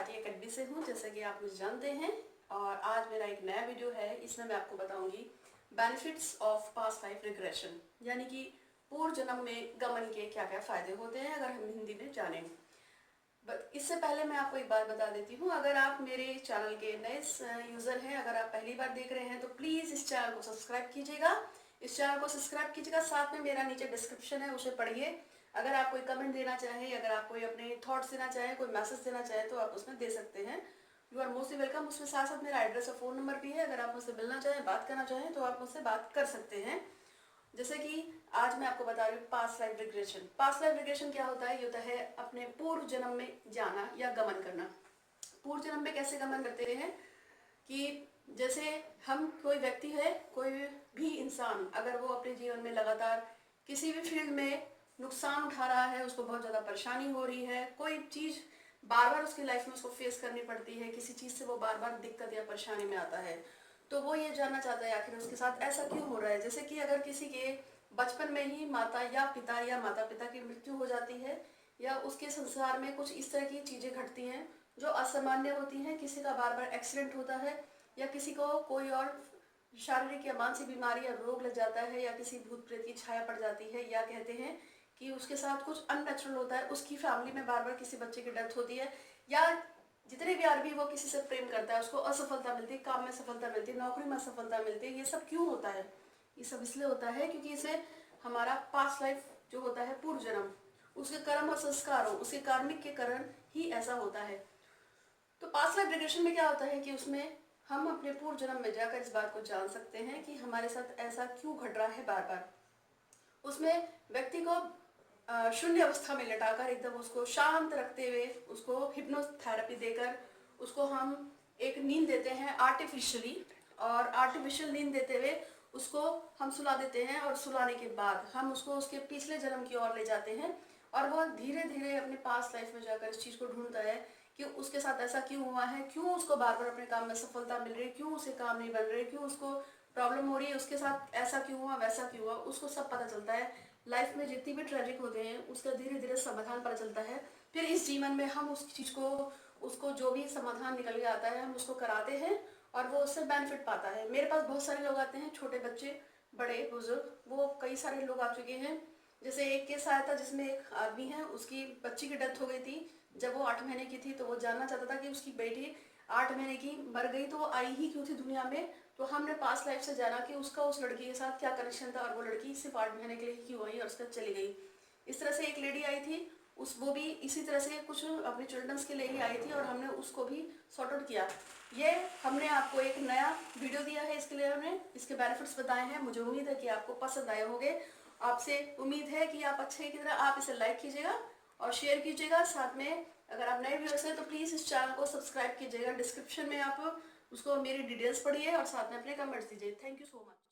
Swati academy से हूँ, जैसे कि आप मुझे जानते हैं। और आज मेरा एक नया वीडियो है, इसमें मैं आपको बताऊंगी benefits of past life regression, यानी कि पूर्व जन्म में गमन के क्या क्या फायदे होते हैं अगर हम हिंदी में जानें। बट इससे पहले मैं आपको एक बात बता देती हूँ, अगर आप मेरे चैनल के नए यूज़र हैं, अगर आप पहली बार देख रहे हैं तो प्लीज़ इस चैनल को सब्सक्राइब कीजिएगा। इस चैनल को सब्सक्राइब कीजिएगा, साथ में मेरा नीचे डिस्क्रिप्शन है उसे पढ़िए। अगर आप कोई कमेंट देना चाहें, अगर आप कोई अपने थॉट्स देना चाहें, कोई मैसेज देना चाहें तो आप उसमें दे सकते हैं। You are mostly welcome. उसमें साथ साथ मेरा एड्रेस और फ़ोन नंबर भी है, अगर आप मुझसे मिलना चाहें, बात करना चाहें तो आप मुझसे बात कर सकते हैं। जैसे कि आज मैं आपको बता रही हूँ past life regression. Past life regression क्या होता है? ये होता है अपने पूर्व जन्म में जाना या गमन करना। पूर्व जन्म में कैसे गमन करते रहे हैं कि जैसे हम कोई व्यक्ति है, कोई भी इंसान अगर वो अपने जीवन में लगातार किसी भी फील्ड में नुकसान उठा रहा है, उसको बहुत ज़्यादा परेशानी हो रही है, कोई चीज़ बार बार उसकी लाइफ में उसको फेस करनी पड़ती है, किसी चीज़ से वो बार बार दिक्कत या परेशानी में आता है, तो वो ये जानना चाहता है आखिर उसके साथ ऐसा क्यों हो रहा है। जैसे कि अगर किसी के बचपन में ही माता या माता पिता की मृत्यु हो जाती है, या उसके संसार में कुछ इस तरह की चीज़ें घटती हैं जो असामान्य होती हैं, किसी का बार बार एक्सीडेंट होता है, या किसी को कोई और शारीरिक या मानसिक बीमारी या रोग लग जाता है, या किसी भूत प्रेत की छाया पड़ जाती है, या कहते हैं कि उसके साथ कुछ अननेचुरल होता है, उसकी फैमिली में बार बार किसी बच्चे की डेथ होती है, या जितने भी आदमी वो किसी से प्रेम करता है उसको असफलता मिलती है, काम में सफलता मिलती है, नौकरी में असफलता मिलती है। ये सब क्यों होता है? ये सब इसलिए होता है क्योंकि इसमें हमारा पास्ट लाइफ जो होता है, पूर्व जन्म, उसके कर्म और संस्कारों, उसके कार्मिक के कारण ही ऐसा होता है। तो पास्ट लाइफ रिग्रेशन में क्या होता है कि उसमें हम अपने पूर्व जन्म में जाकर इस बात को जान सकते हैं कि हमारे साथ ऐसा क्यों घट रहा है बार बार। उसमें व्यक्ति को शून्य अवस्था में लटाकर एकदम उसको शांत रखते हुए, उसको हिप्नोथेरेपी देकर उसको हम एक नींद देते हैं आर्टिफिशियली, और आर्टिफिशियल नींद देते हुए उसको हम सुला देते हैं, और सुलाने के बाद हम उसको उसके पिछले जन्म की ओर ले जाते हैं, और वो धीरे धीरे अपने पास्ट लाइफ में जाकर इस चीज़ को ढूंढता है कि उसके साथ ऐसा क्यों हुआ है, क्यों उसको बार बार अपने काम में सफलता मिल रही है, क्यों उसे काम नहीं बन रही, क्यों उसको प्रॉब्लम हो रही है, उसके साथ ऐसा क्यों हुआ, वैसा क्यों हुआ, उसको सब पता चलता है। लाइफ में जितनी भी ट्रेजिक होते हैं उसका धीरे धीरे समाधान पता चलता है। फिर इस जीवन में हम उस चीज़ को, उसको जो भी समाधान निकल के आता है हम उसको कराते हैं, और वो उससे बेनिफिट पाता है। मेरे पास बहुत सारे लोग आते हैं, छोटे बच्चे, बड़े बुजुर्ग, वो कई सारे लोग आ चुके हैं। जैसे एक केस आया था जिसमें एक आदमी है, उसकी बच्ची की डेथ हो गई थी जब वो 8 महीने की थी, तो वो जानना चाहता था कि उसकी बेटी 8 महीने की मर गई तो वो आई ही क्यों थी दुनिया में। तो हमने पास्ट लाइफ से जाना कि उसका उस लड़की के साथ क्या कनेक्शन था, और वो लड़की सिर्फ 8 महीने के लिए क्यों आई और उसके साथ चली गई। इस तरह से एक लेडी आई थी, वो भी इसी तरह से कुछ अपने चिल्ड्रंस के लिए ही आई थी, और हमने उसको भी सॉर्ट आउट किया। ये हमने आपको एक नया वीडियो दिया है, इसके लिए हमने इसके बेनिफिट्स बताए हैं। मुझे उम्मीद है कि आपको पसंद आए होंगे। आपसे उम्मीद है कि आप अच्छे की तरह आप इसे लाइक कीजिएगा और शेयर कीजिएगा। साथ में अगर आप नए व्यूअर्स हैं तो प्लीज़ इस चैनल को सब्सक्राइब कीजिएगा। डिस्क्रिप्शन में आप उसको मेरी डिटेल्स पढ़िए और साथ में अपने कमेंट्स दीजिए। Thank you so much.